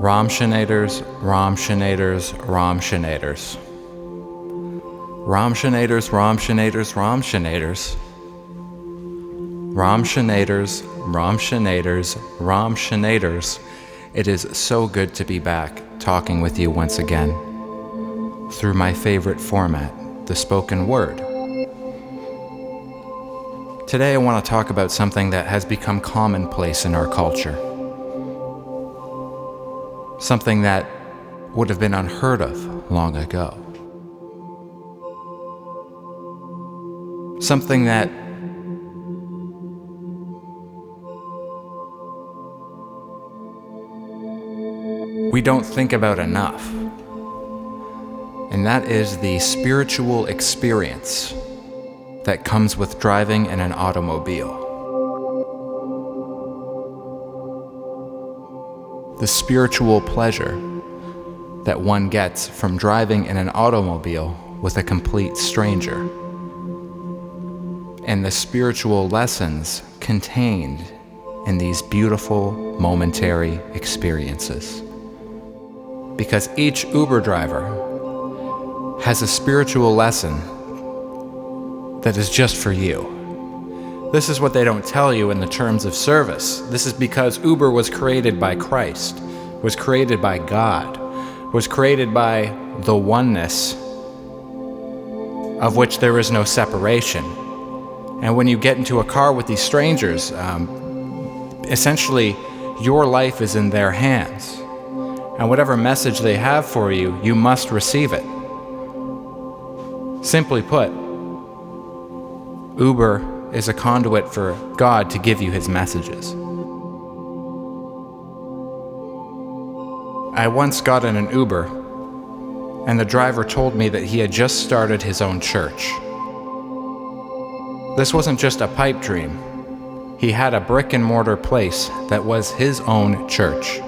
Romshinators, romshinators, romshinators. Romshinators, romshinators, romshinators. Romshinators, romshinators, romshinators. It is so good to be back talking with you once again through my favorite format, the spoken word. Today I want to talk about something that has become commonplace in our culture. Something that would have been unheard of long ago. Something that we don't think about enough. And that is the spiritual experience that comes with driving in an automobile. The spiritual pleasure that one gets from driving in an automobile with a complete stranger. And the spiritual lessons contained in these beautiful momentary experiences. Because each Uber driver has a spiritual lesson that is just for you. This is what they don't tell you in the terms of service. This is because Uber was created by Christ, was created by God, was created by the oneness of which there is no separation. And when you get into a car with these strangers, essentially your life is in their hands. And whatever message they have for you, you must receive it. Simply put, Uber is a conduit for God to give you his messages. I once got in an Uber, and the driver told me that he had just started his own church. This wasn't just a pipe dream. He had a brick and mortar place that was his own church,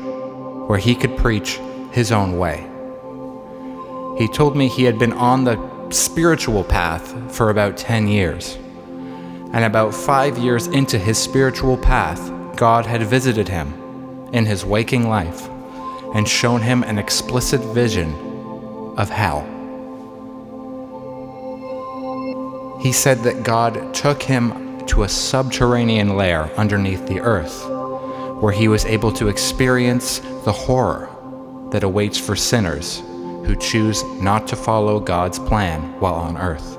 where he could preach his own way. He told me he had been on the spiritual path for about 10 years. And about 5 years into his spiritual path, God had visited him in his waking life and shown him an explicit vision of hell. He said that God took him to a subterranean lair underneath the earth, where he was able to experience the horror that awaits for sinners who choose not to follow God's plan while on earth.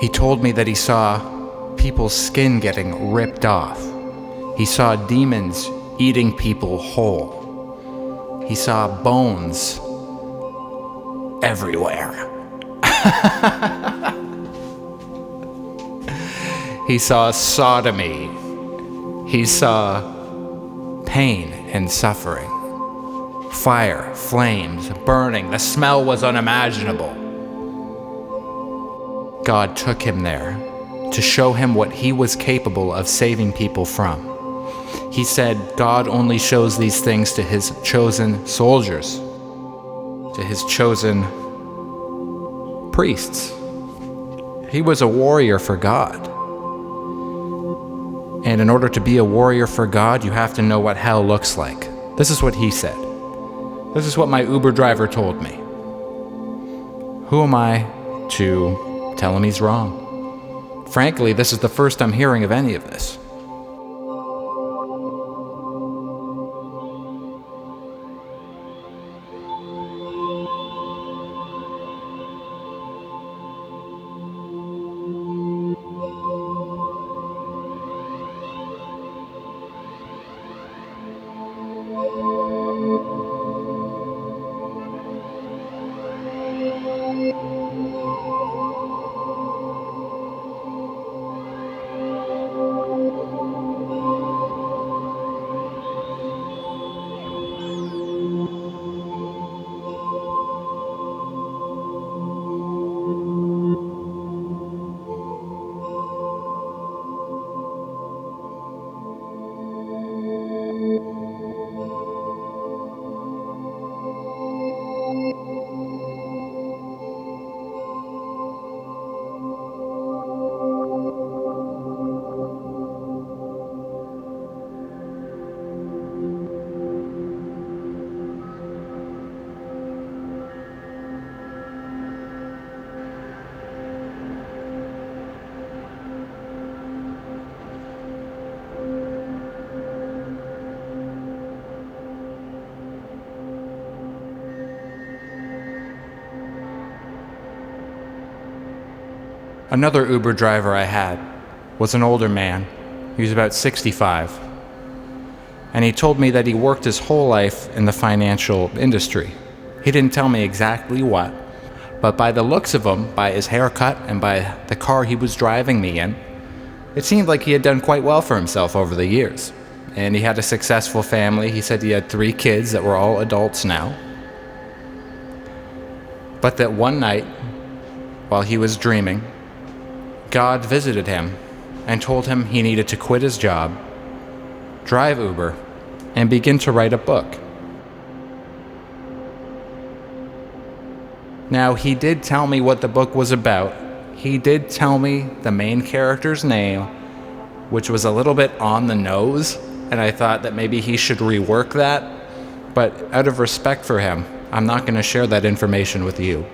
He told me that he saw people's skin getting ripped off. He saw demons eating people whole. He saw bones everywhere. He saw sodomy. He saw pain and suffering. Fire, flames, burning. The smell was unimaginable. God took him there to show him what he was capable of saving people from. He said God only shows these things to his chosen soldiers, to his chosen priests. He was a warrior for God. And in order to be a warrior for God, you have to know what hell looks like. This is what he said. This is what my Uber driver told me. Who am I to tell him he's wrong? Frankly, this is the first I'm hearing of any of this. Another Uber driver I had was an older man. He was about 65. And he told me that he worked his whole life in the financial industry. He didn't tell me exactly what, but by the looks of him, by his haircut and by the car he was driving me in, it seemed like he had done quite well for himself over the years. And he had a successful family. He said he had 3 kids that were all adults now. But that one night, while he was dreaming, God visited him and told him he needed to quit his job, drive Uber, and begin to write a book. Now, he did tell me what the book was about. He did tell me the main character's name, which was a little bit on the nose, and I thought that maybe he should rework that. But out of respect for him, I'm not going to share that information with you.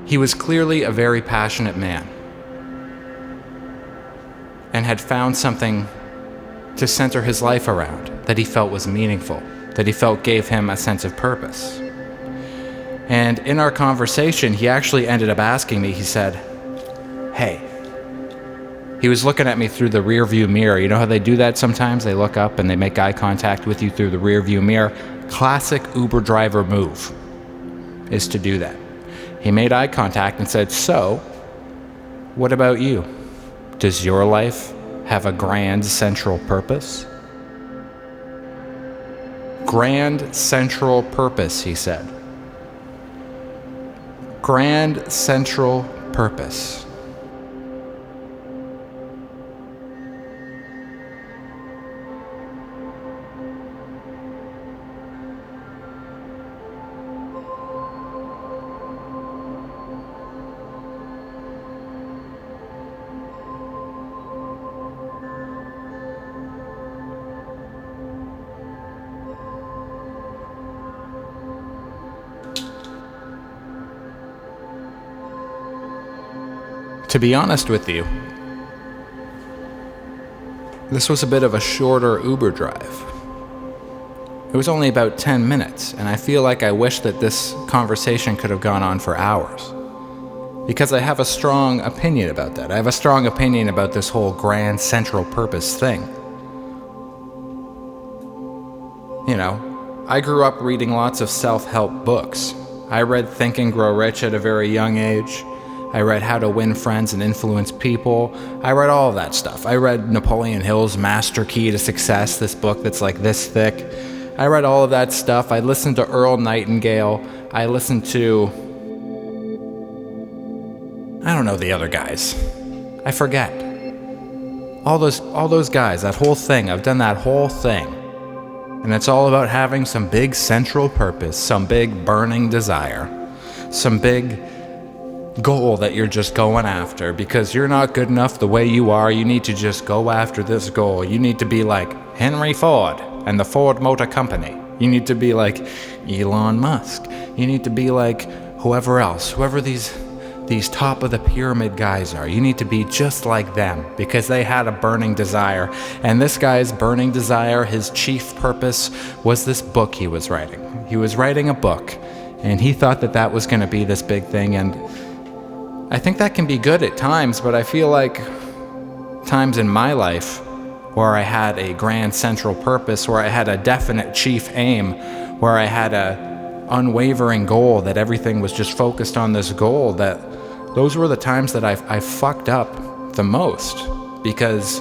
He was clearly a very passionate man and had found something to center his life around that he felt was meaningful, that he felt gave him a sense of purpose. And in our conversation, he actually ended up asking me, he said, "Hey," he was looking at me through the rear view mirror. You know how they do that sometimes? They look up and they make eye contact with you through the rear view mirror. Classic Uber driver move is to do that. He made eye contact and said, "So, what about you? Does your life have a grand central purpose?" Grand central purpose, he said. Grand central purpose. To be honest with you, this was a bit of a shorter Uber drive. It was only about 10 minutes, and I feel like I wish that this conversation could have gone on for hours. Because I have a strong opinion about that. I have a strong opinion about this whole grand central purpose thing. You know, I grew up reading lots of self-help books. I read Think and Grow Rich at a very young age. I read How to Win Friends and Influence People. I read all of that stuff. I read Napoleon Hill's Master Key to Success, this book that's like this thick. I read all of that stuff. I listened to Earl Nightingale. I listened to, I don't know the other guys. I forget. All those guys, that whole thing. I've done that whole thing. And it's all about having some big central purpose, some big burning desire, some big goal that you're just going after because you're not good enough the way you are. You need to just go after this goal. You need to be like Henry Ford and the Ford Motor Company. You need to be like Elon Musk. You need to be like whoever else, whoever these top of the pyramid guys are. You need to be just like them because they had a burning desire. And this guy's burning desire, his chief purpose was this book he was writing. He was writing a book and he thought that that was going to be this big thing. And I think that can be good at times, but I feel like times in my life where I had a grand central purpose, where I had a definite chief aim, where I had a unwavering goal, that everything was just focused on this goal, that those were the times that I fucked up the most. Because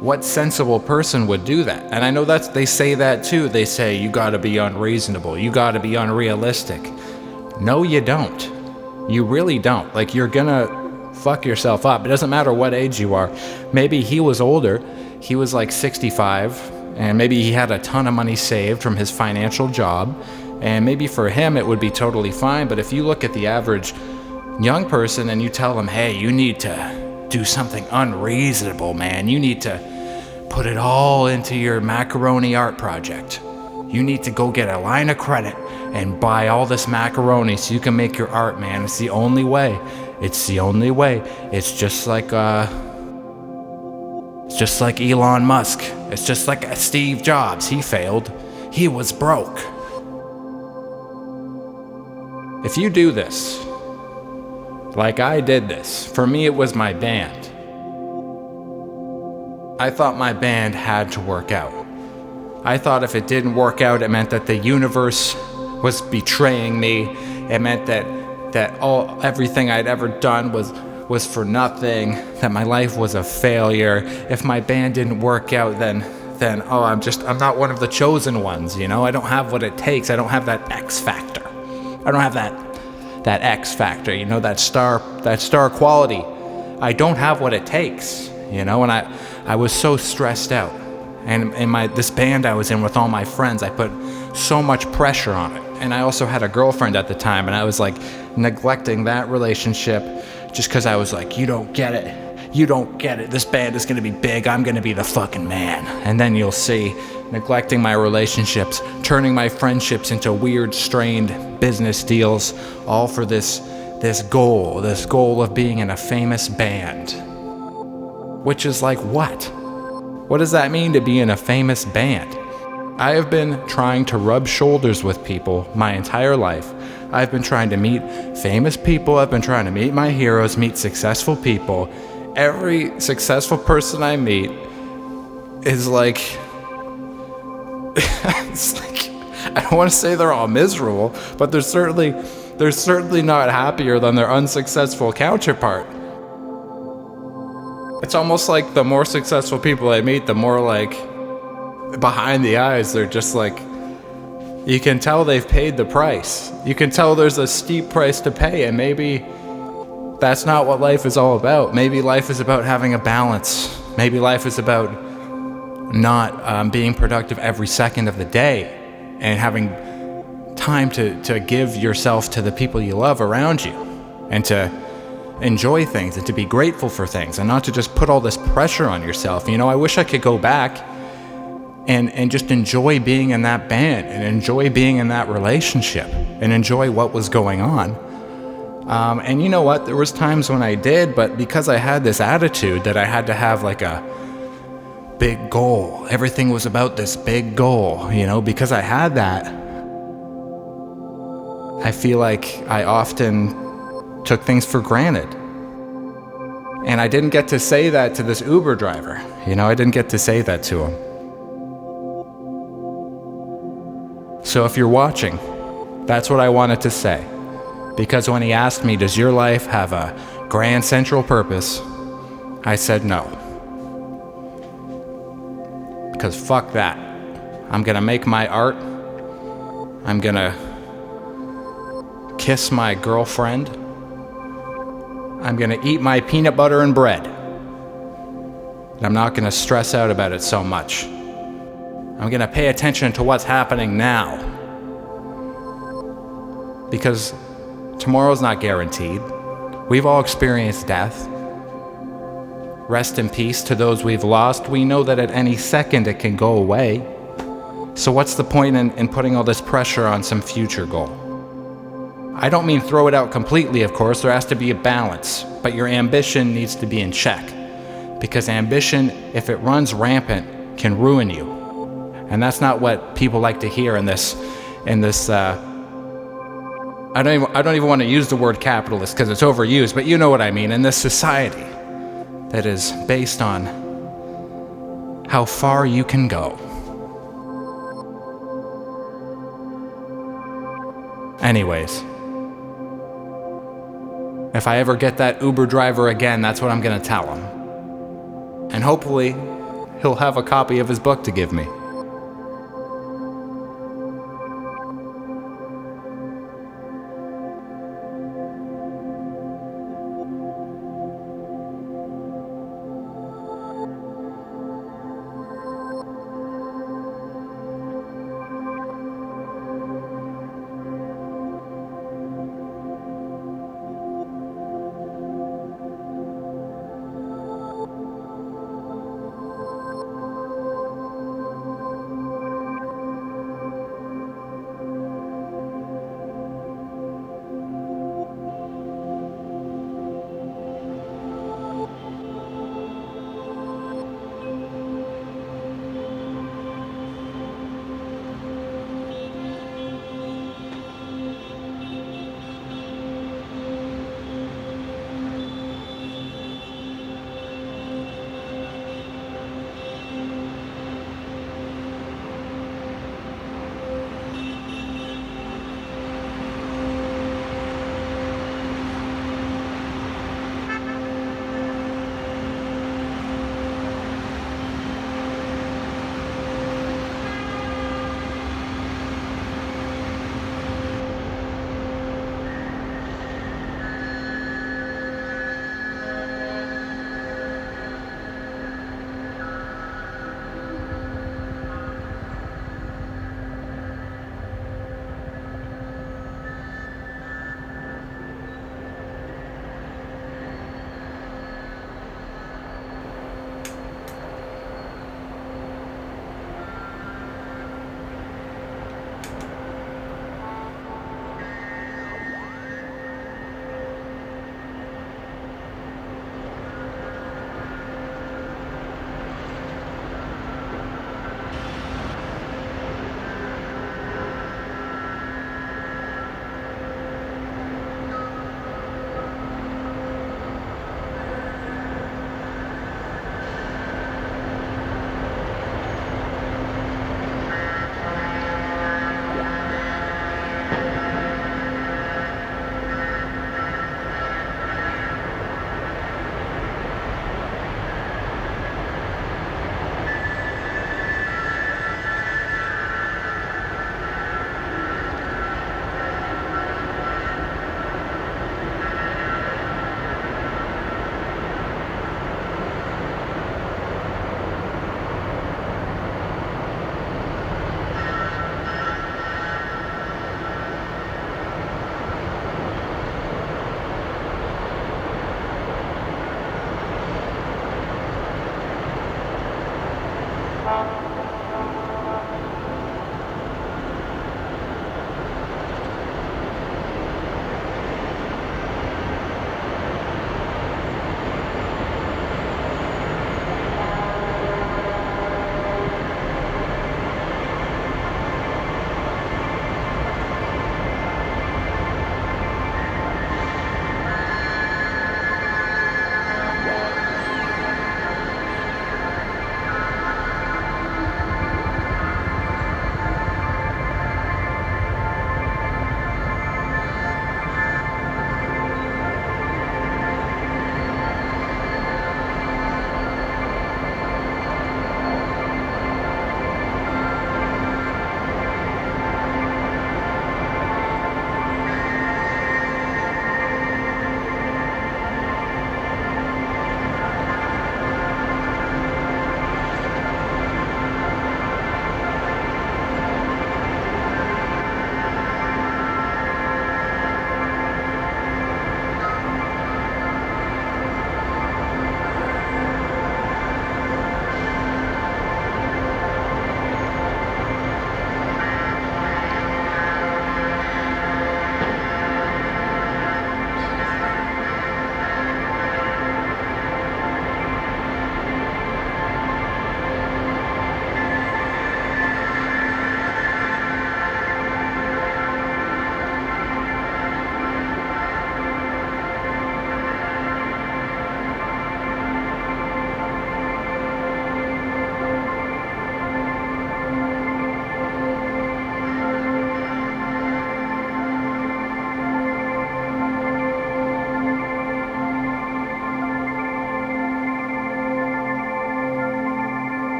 what sensible person would do that? And I know they say that too. They say, you gotta be unreasonable, you gotta be unrealistic. No, you don't. You really don't. Like, you're gonna fuck yourself up. It doesn't matter what age you are. Maybe he was older. He was like 65, and maybe he had a ton of money saved from his financial job, and maybe for him it would be totally fine. But if you look at the average young person and you tell them, hey, you need to do something unreasonable, man. You need to put it all into your macaroni art project. You need to go get a line of credit and buy all this macaroni so you can make your art, man. It's the only way. It's the only way. It's just like Elon Musk. It's just like Steve Jobs. He failed. He was broke. If you do this, like I did this, for me it was my band. I thought my band had to work out. I thought if it didn't work out, it meant that the universe was betraying me. It meant that everything I'd ever done was for nothing, that my life was a failure. If my band didn't work out, then I'm not one of the chosen ones, you know? I don't have what it takes. I don't have that X factor. I don't have that X factor, you know, that star quality. I don't have what it takes, you know, and I was so stressed out. And in this band I was in with all my friends, I put so much pressure on it. And I also had a girlfriend at the time, and I was like neglecting that relationship just because I was like, you don't get it. You don't get it. This band is going to be big. I'm going to be the fucking man. And then you'll see, neglecting my relationships, turning my friendships into weird, strained business deals, all for this goal of being in a famous band. Which is like, what? What does that mean to be in a famous band? I have been trying to rub shoulders with people my entire life. I've been trying to meet famous people. I've been trying to meet my heroes, meet successful people. Every successful person I meet is like, it's like, I don't want to say they're all miserable, but they're certainly not happier than their unsuccessful counterpart. It's almost like the more successful people I meet, the more like behind the eyes, they're just like, you can tell they've paid the price. You can tell there's a steep price to pay, and maybe that's not what life is all about. Maybe life is about having a balance. Maybe life is about not being productive every second of the day and having time to give yourself to the people you love around you and to enjoy things and to be grateful for things and not to just put all this pressure on yourself. You know, I wish I could go back and just enjoy being in that band and enjoy being in that relationship and enjoy what was going on. And you know what? There was times when I did, but because I had this attitude that I had to have like a big goal, everything was about this big goal, you know, because I had that, I feel like I often took things for granted. And I didn't get to say that to this Uber driver, you know, I didn't get to say that to him. So if you're watching, that's what I wanted to say. Because when he asked me, does your life have a grand central purpose? I said no. Because fuck that. I'm gonna make my art. I'm gonna kiss my girlfriend. I'm gonna eat my peanut butter and bread. And I'm not gonna stress out about it so much. I'm gonna pay attention to what's happening now. Because tomorrow's not guaranteed. We've all experienced death. Rest in peace to those we've lost. We know that at any second it can go away. So what's the point in putting all this pressure on some future goal? I don't mean throw it out completely, of course. There has to be a balance. But your ambition needs to be in check. Because ambition, if it runs rampant, can ruin you. And that's not what people like to hear in this I don't even want to use the word capitalist because it's overused, but you know what I mean, in this society that is based on how far you can go. Anyways, if I ever get that Uber driver again, that's what I'm going to tell him. And hopefully, he'll have a copy of his book to give me.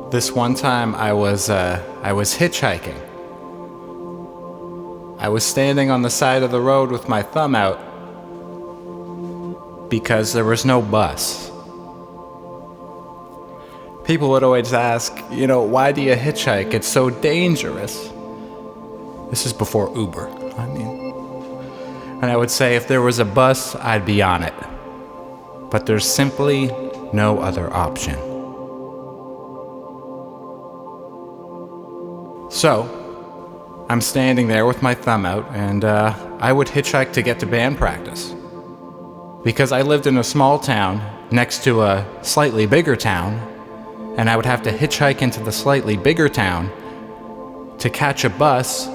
This one time I was hitchhiking. I was standing on the side of the road with my thumb out because there was no bus. People would always ask, why do you hitchhike? It's so dangerous. This is before Uber, And I would say if there was a bus, I'd be on it. But there's simply no other option. So, I'm standing there with my thumb out, and I would hitchhike to get to band practice. Because I lived in a small town next to a slightly bigger town, and I would have to hitchhike into the slightly bigger town to catch a bus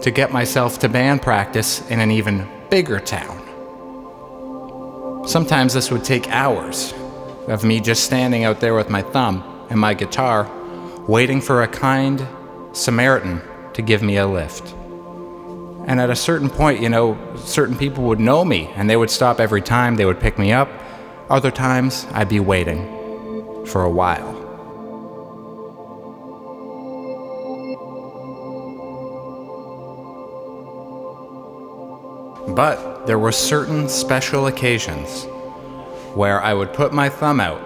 to get myself to band practice in an even bigger town. Sometimes this would take hours of me just standing out there with my thumb and my guitar, waiting for a kind Samaritan to give me a lift. And at a certain point, certain people would know me and they would stop every time. They would pick me up. Other times, I'd be waiting for a while. But there were certain special occasions where I would put my thumb out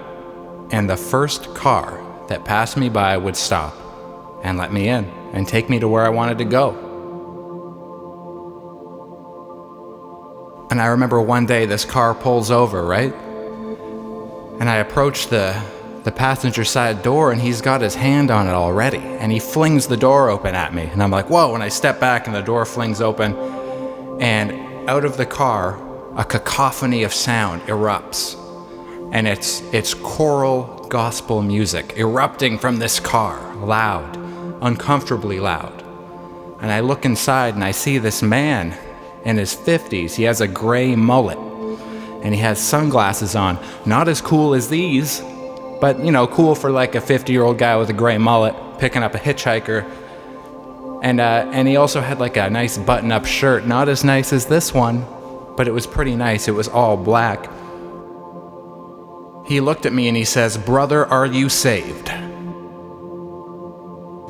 and the first car that passed me by would stop and let me in and take me to where I wanted to go. And I remember one day this car pulls over, right? And I approach the passenger side door and he's got his hand on it already. And he flings the door open at me. And I'm like, whoa, and I step back and the door flings open. And out of the car, a cacophony of sound erupts. And it's choral gospel music erupting from this car, loud, uncomfortably loud. And I look inside and I see this man in his 50s. He has a gray mullet and he has sunglasses on. Not as cool as these, but cool for like a 50-year-old guy with a gray mullet picking up a hitchhiker. And he also had like a nice button-up shirt, not as nice as this one, but it was pretty nice. It was all black. He looked at me and he says, "Brother, are you saved?"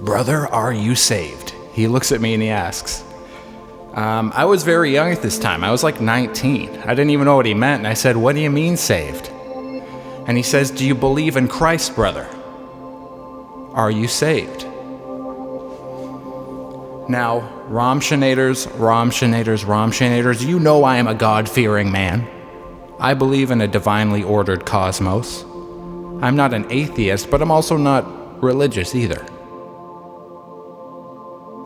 "Brother, are you saved?" He looks at me and he asks. I was very young at this time. I was like 19. I didn't even know what he meant. And I said, "What do you mean saved?" And he says, "Do you believe in Christ, brother? Are you saved?" Now, romshinators, you know I am a God-fearing man. I believe in a divinely ordered cosmos. I'm not an atheist, but I'm also not religious either.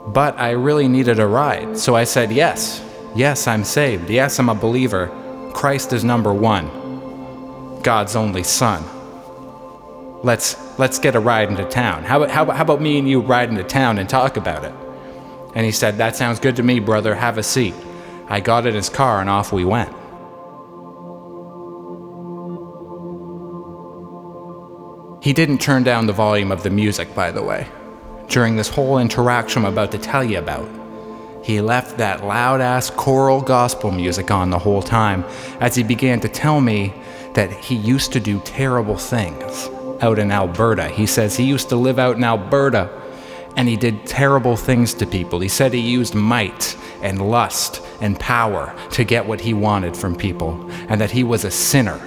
But I really needed a ride, so I said, yes, I'm saved. Yes, I'm a believer. Christ is number one. God's only son. Let's get a ride into town. How about me and you ride into town and talk about it? And he said, "That sounds good to me, brother. Have a seat." I got in his car and off we went. He didn't turn down the volume of the music, by the way. During this whole interaction I'm about to tell you about, he left that loud-ass choral gospel music on the whole time as he began to tell me that he used to do terrible things out in Alberta. He says he used to live out in Alberta and he did terrible things to people. He said he used might and lust and power to get what he wanted from people, and that he was a sinner,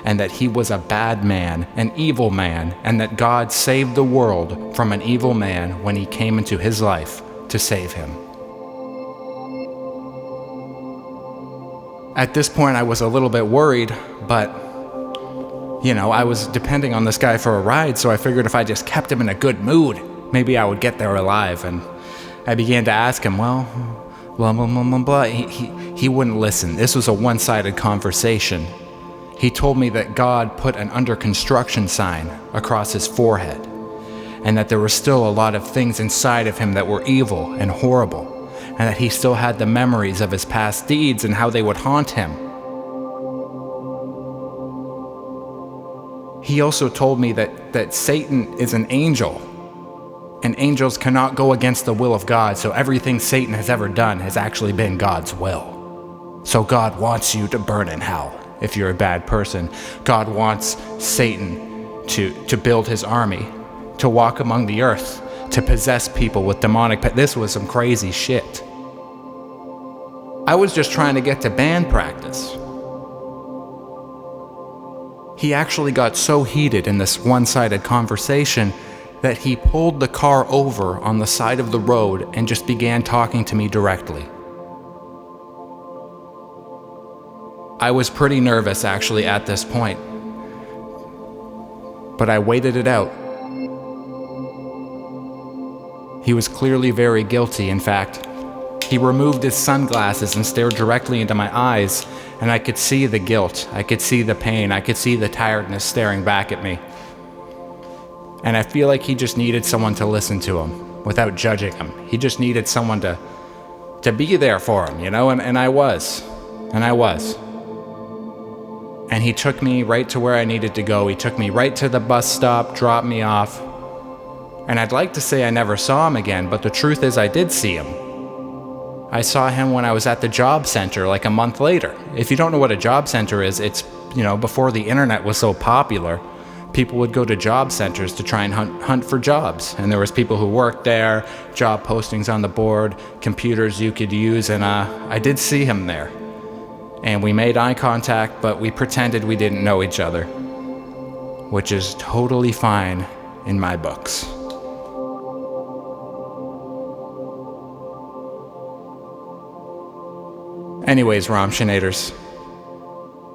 and that he was a bad man, an evil man, and that God saved the world from an evil man when he came into his life to save him. At this point, I was a little bit worried, but, I was depending on this guy for a ride, so I figured if I just kept him in a good mood, maybe I would get there alive. And I began to ask him, well, blah, blah, blah, blah, blah. He wouldn't listen. This was a one-sided conversation. He told me that God put an under construction sign across his forehead, and that there were still a lot of things inside of him that were evil and horrible, and that he still had the memories of his past deeds and how they would haunt him. He also told me that Satan is an angel, and angels cannot go against the will of God, so everything Satan has ever done has actually been God's will. So God wants you to burn in hell if you're a bad person. God wants Satan to build his army, to walk among the earth, to possess people with demonic This was some crazy shit. I was just trying to get to band practice. He actually got so heated in this one-sided conversation that he pulled the car over on the side of the road and just began talking to me directly. I was pretty nervous actually at this point, but I waited it out. He was clearly very guilty. In fact, he removed his sunglasses and stared directly into my eyes, and I could see the guilt, I could see the pain, I could see the tiredness staring back at me. And I feel like he just needed someone to listen to him without judging him. He just needed someone to be there for him, and I was. And he took me right to where I needed to go. He took me right to the bus stop, dropped me off, And I'd like to say I never saw him again, but the truth is I did see him. I saw him when I was at the job center like a month later. If you don't know what a job center is, it's, before the internet was so popular, people would go to job centers to try and hunt for jobs. And there was people who worked there, job postings on the board, computers you could use, and I did see him there. And we made eye contact, but we pretended we didn't know each other, which is totally fine in my books. Anyways, Romshinators,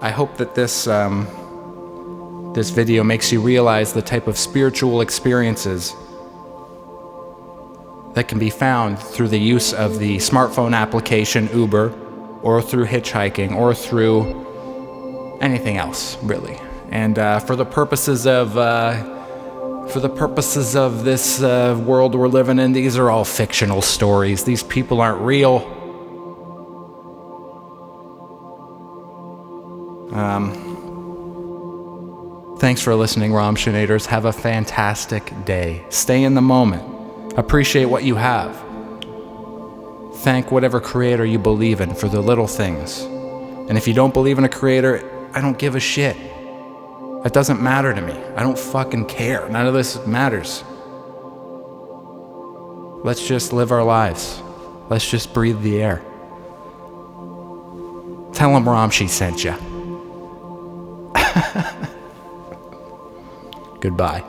I hope that this video makes you realize the type of spiritual experiences that can be found through the use of the smartphone application Uber, or through hitchhiking, or through anything else, really. And for the purposes of this world we're living in, these are all fictional stories. These people aren't real. Thanks for listening, Romshinators. Have a fantastic day. Stay in the moment. Appreciate what you have. Thank whatever creator you believe in for the little things. And if you don't believe in a creator, I don't give a shit. It doesn't matter to me. I don't fucking care. None of this matters. Let's just live our lives. Let's just breathe the air. Tell them Romshii sent you. Goodbye.